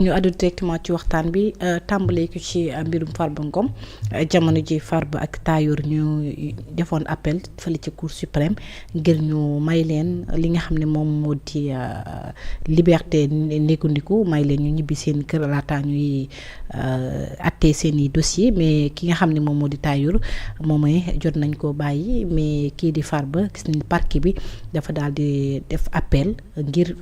ñu àddu directement ci waxtaan bi tàmbalee ko ci mbirum Farba Ngom jamono ji Farba ak Tahirou ñu defoon appel fële ci Cour suprême ngir ñu may leen li nga xam ne moom moo di liberté négandiku may leen ñu ñibbi seen kër laata ñuy attee seen i dossier mais ki nga xam ne moom moo di Tahirou moom jot nañ ko bàyyi mais kii di Farba gis nañ parquet bi dafa daal di def appel ngir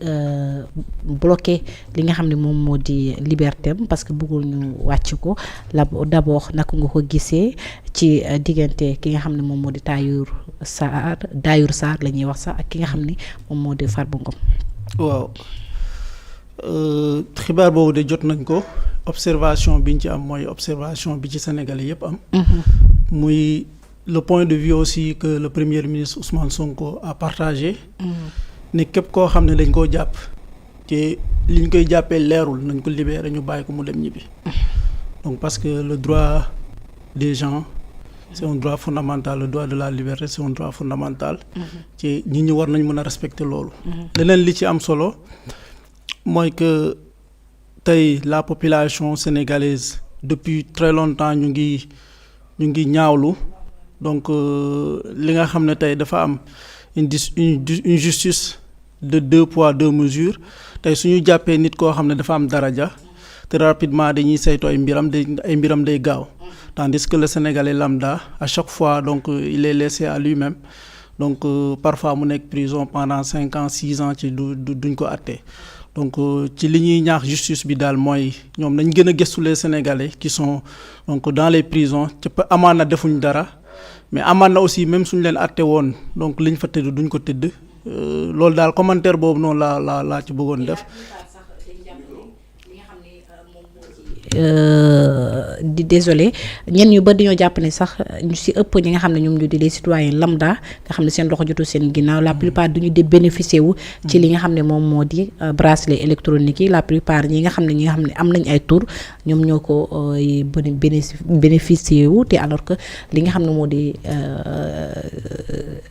bloquer li nga xam ne moom moo di liberté am parce que bëggul ñu wàcc ko d'abord naka nga ko gisee ci diggante ki nga xam ne moom moo di Tahirou Sarr la ñuy wax sax ak ki nga xam ne moom moo di Farba Ngom. waaw xibaar boobu de jot nañ ko observation biñ ci am mooy observation bi ci Sénégalais yépp am. muy le point de vue aussi que le premier ministre Ousmane Sonko a partagé. ne képp koo xam ne dañ koo jàpp. te li ñu koy jàppee leerul nañ ko libérer ñu bàyyi ko mu dem ñibbi. donc parce que le droit des gens c'est un droit fondamental le droit de la liberté c'est un droit fondamental. ci nit ñi war nañ mën a respecter loolu. leneen li ci am solo mooy que tey la population sénégalaise depuis très longtemps ñu ngi ñaawlu donc li nga xam ne tey dafa am une justice de 2 poids 2 mesures. tey suñu jàppee nit koo xam ne dafa am daraja te rapidement dañuy saytu ay mbiram day gaaw tandis que le Sénégalais lambda à chaque fois donc il est laissé à lui-même donc parfois mu nekk prison pendant 5 ans 6 ans ci duñ ko àtte donc ci li ñuy ñaax justice bi daal mooy ñoom nañ gën a gëstu les Sénégalais qui sont donc dans les prisons ci amaan na defuñ dara mais amaan na aussi même suñ leen àtte woon donc liñ fa tëdd duñ ko tëdd. loolu daal commentaire boobu noonu laa ci bëggoon def. di désolé ñenn ñu bari dañoo jàpp ne sax ñu ci ëpp ñi nga xam ne ñoom ñu di les citoyens lambda nga xam ne seen loxo jotul seen ginnaaw la plupart duñu de bénéficier wu ci li nga xam ne moom moo di bracelet électronique yi la plupart ñi nga xam ne am nañ ay tour ñoom ñoo ko bénéficier wu te alors que li nga xam ne moo di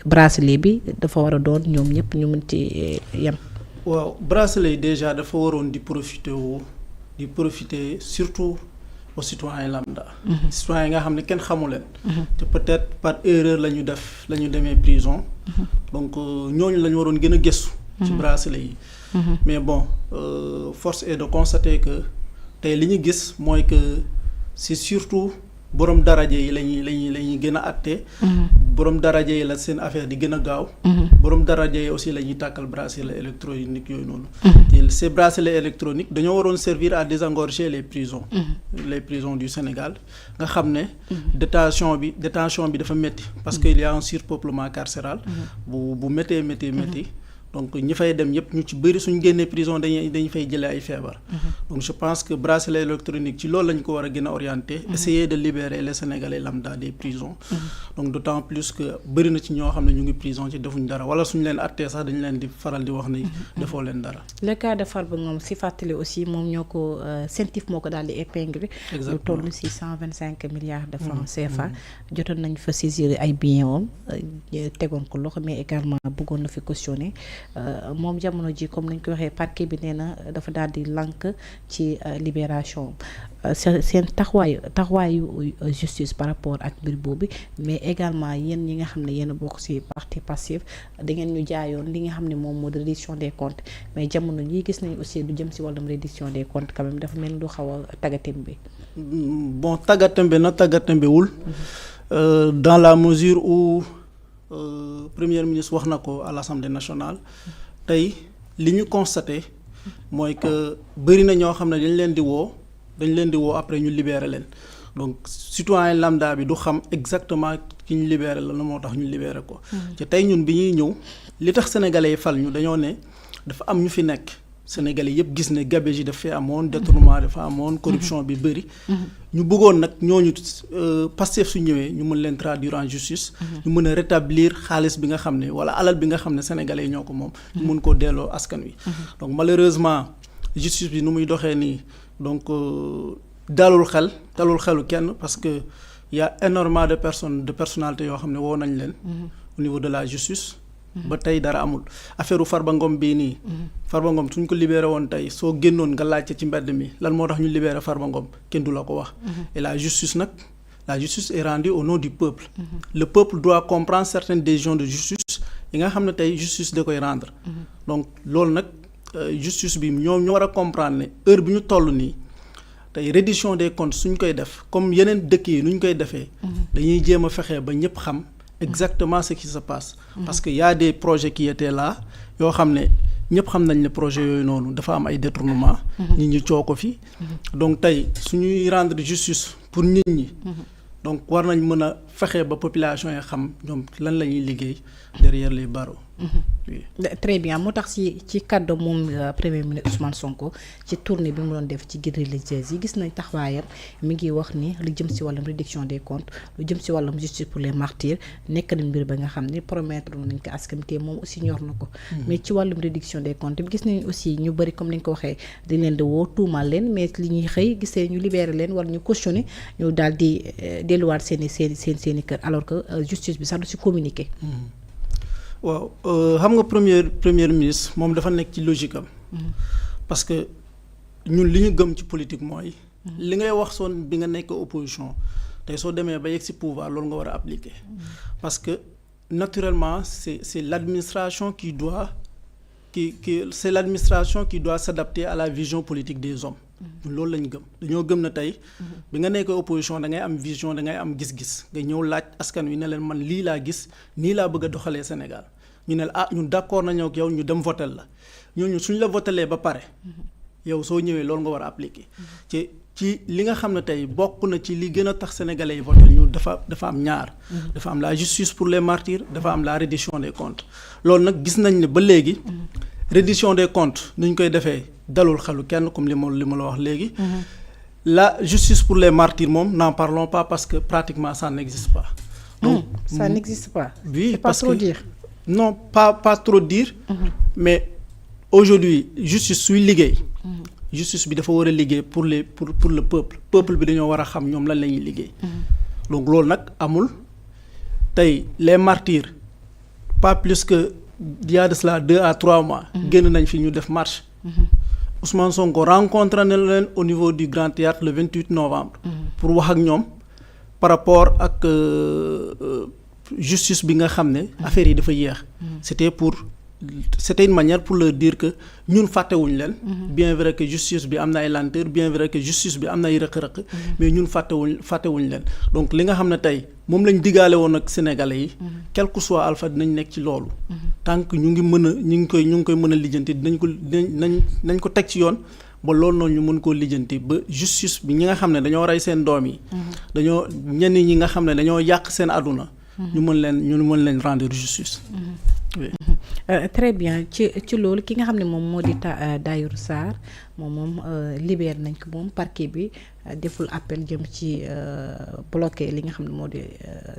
bracelet bi dafa war a doon ñoom ñëpp ñu mën ci yem. waaw bracelet yi déjà dafa waroon di profiter surtout aux citoyens lambda. Citoyens yi nga xam ne kenn xamu leen. te peut-être par erreur la ñu demee prison. donc ñooñu la ñu waroon gën a gëstu. ci bracelet yi. mais bon force est de constater que tey li ñu gis mooy que c'est surtout borom daraje yi lañuy gën a àtte. borom daraje yi la seen affaire di gën a gaaw. borom daraje yi aussi la ñuy tàkkal bracelet électronique yooyu noonu. te ces bracelets électroniques dañoo waroon servir à désengorger les prisons. les prisons du Sénégal nga xam ne. détention bi dafa métti. parce que il y a un surpeuplement carcéral. bu méttee. donc ñi fay dem yëpp ñu ci bëri suñ génnee prison dañuy fay jëlee ay feebar. donc je pense que bracelet électronique ci loolu lañ ko war a gën a orienter. essayer de libérer les Sénégalais lambda des prisons. donc d'autant plus que bëri na ci ñoo xam ne ñu ngi prison ci defuñ dara wala suñ leen attee sax dañ leen di faral di wax ni defoo leen dara. le cas de Farba Ngom si fàttali aussi moom ñoo ko CENTIF moo ko daal di épinglé. lu toll ci 125 milliards de francs CFA. jotoon nañ fa saisir ay biens woon tegoon ko loxo mais également bëggoon na fi cautionner. moom jamono ji comme nañ ko waxee parquet bi nee na dafa daal di lànk ci libération seen taxawaayu justice par rapport ak mbir boobu mais également yéen ñi nga xam ne yéen a bokk ci parti Pastef da ngeen ñu jaayoon li nga xam ne moom moo di reddition des comptes mais jamono ji gis nañu aussi du jëm ci wàllum reddition des comptes quand même dafa mel ni lu xaw a taggatémbe. bon taggatembewul dans la mesure où. Premier ministre wax na ko à l'Assemblée nationale tey li ñu constaté mooy que bëri na ñoo xam ne dañ leen di woo après ñu libérer leen donc citoyen lambda bi du xam exactement ki ñu libérer la moo tax ñu libérer ko. te tey ñun bi ñuy ñëw li tax sénégalais yi fal ñu dañoo ne dafa am ñu fi nekk sénégalais yëpp gis ne gabegie dafay amoon détournement dafa amoon corruption bi bëri. ñu bëggoon nag ñooñu Pastef su ñëwee ñu mën leen traduire en justice. ñu mën a rétablir xaalis bi nga xam ne wala alal bi nga xam ne sénégalais yi ñoo ko moom. ñu mën koo delloo askan wi. donc malheureusement justice bi nu muy doxee nii donc dalul xelu kenn parce que y a énormément de personnalités yoo xam ne woo nañ leen. au niveau de la justice. ba tey dara amul affaire Farba Ngom bii nii. Farba Ngom suñ ko libéré woon tey soo génnoon nga laajte ci mbedd mi lan moo tax ñu libéré Farba Ngom kenn du la ko wax. et la justice est rendue au nom du peuple. Le peuple doit comprendre certaines décisions de justice yi nga xam ne tey justice da koy rendre. donc loolu nag justice bi ñoo war a comprendre ne heure bi ñu toll nii tey reddition des comptes suñ koy def comme yeneen dëkk yi nu ñu koy defee. dañuy jéem a fexe ba ñëpp xam exactement ce qui se passe. parce que y a des projets qui étaient là yoo xam ne ñëpp xam nañ ne projet yooyu noonu dafa am ay détournement nit ñi coo ko fi. donc tey suñuy rendre justice pour nit ñi. donc war nañ mën a fexe ba population yi xam ñoom lan la ñuy liggéey derrière les barreaux. Oui. Très bien moo tax ci kàddu moom premier ministre Ousmane Sonko ci tournée bi mu doon def ci guides religieuses yi gis nañ taxawaayam mi ngi wax ni lu jëm si wàllum réduction des comptes lu jëm si wàllum justice pour les martyrs nekk na mbir ba nga xam ne promettre nañ ko askan te moom aussi ñor na ko. mais ci wàllum réduction des comptes bi gis nañ aussi ñu bëri comme ni ñu ko waxee dañ leen di woo tuumal leen mais li ñuy xëy gisee ñu libéré leen wala ñu cautionné ñu daal di delluwaat seen i kër alors que justice bi sax du si communiqué. waaw xam nga premier ministre moom dafa nekk ci logique am. parce que ñun li ñu gëm ci politique mooy. li ngay wax soon bi nga nekk opposition tey soo demee ba yegg ci pouvoir loolu nga war a appliquer. parce que naturellement c'est l'administration qui doit c'est l'administration qui doit s'adapter à la vision politique des hommes. ñun loolu lañ gëm dañoo gëm na tey. bi nga nekk opposition da ngay am vision da ngay am gis-gis nga ñëw laaj askan wi ne leen man lii laa gis nii laa bëgg a doxalee Sénégal ñu ne la ñun d'accord nañoo ak yow ñu dem votel la ñooñu suñ la votelee ba pare. yow soo ñëwee loolu nga war a appliquer. ci li nga xam ne tey bokk na ci li gën a tax sénégalais yi votel ñu dafa am ñaar. dafa am la justice pour les martyrs dafa am la reddition des comptes loolu nag gis nañ ne ba léegi. reddition des comptes ni ñu koy defee dalul xelu kenn comme li ma la wax léegi. La justice pour les martyrs moom n'en parlons pas parce que pratiquement ça n'existe pas. Donc ça n'existe pas. Oui, c'est pas trop dire. Non, pas trop dire. Mais aujourd'hui justice suy liggéey. Justice bi dafa war a liggéey pour le peuple bi dañoo war a xam ñoom lan la ñuy liggéey. Donc loolu nag amul tey les martyrs pas plus que il y a de cela 2 à 3 mois. génn nañ fi ñu def marche. Ousmane Sonko rencontré na leen au niveau du Grand Théâtre le 28 novembre. pour wax ak ñoom par rapport ak justice bi nga xam ne. affaire yi dafa yéex. C'était une manière pour leur dire que ñun fàttewuñ leen. bien vrai que justice bi am na ay lenteur bien vrai que justice bi am na ay rëq-rëq. mais ñun fàttewuñ leen donc li nga xam ne tey moom lañ digaale woon ak sénégalais yi. quel que soit alpha dinañ nekk ci loolu. tant que ñu ngi koy mën a lijjanti nañ ko teg ci yoon ba loolu noonu ñu mën koo lijjanti ba justice bi ñi nga xam ne dañoo rey seen doom yi. ñenn ñi nga xam ne dañoo yàq seen àdduna. ñu mën leen rendre justice. Oui. Très bien ci loolu ki nga xam ne moom moo di Tahirou Sarr moom libéré nañ ko moom parquet bi deful appel jëm ci bloqué li nga xam ne moo di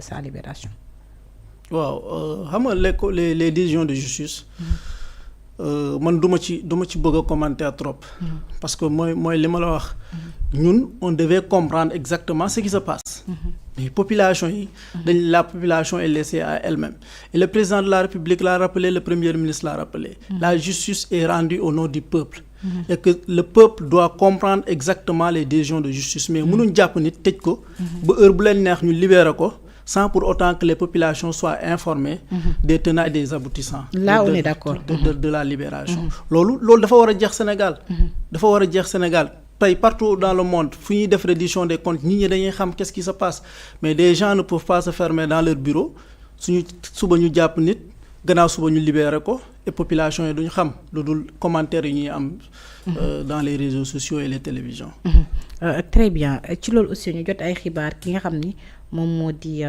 sa libération. waaw xam nga les décisions de justice. man du ma ci bëgg a commenter trop. parce que mooy li ma la wax. ñun on devait comprendre exactement ce qui se passe. mais population yi. la population est laissée à elle-même. Et le président de la République l'a rappelé, le premier ministre l'a rappelé. La justice est rendue au nom du peuple. Et que le peuple doit comprendre exactement les décisions de justice. Mais mënuñ jàpp nit tëj ko. ba heure bu leen neex ñu libérer ko. sans pour autant que les populations soient informées. des tenants et des aboutissants. Là on est d'accord. de la libération. loolu dafa war a jeex Sénégal. dafa war a jeex Sénégal. tey partout dans le monde fu ñuy def reddition des comptes nit ñi dañuy xam qu'est-ce qui se passe mais des gens ne peuvent pas se fermer dans leur bureau suba ñu jàpp nit gannaaw suba ñu libérer ko et population yi duñu xam lu dul commentaires yi ñuy am dans les réseaux sociaux et les télévisions. Très bien ci loolu aussi ñu jot ay xibaar ki nga xam ni moom moo di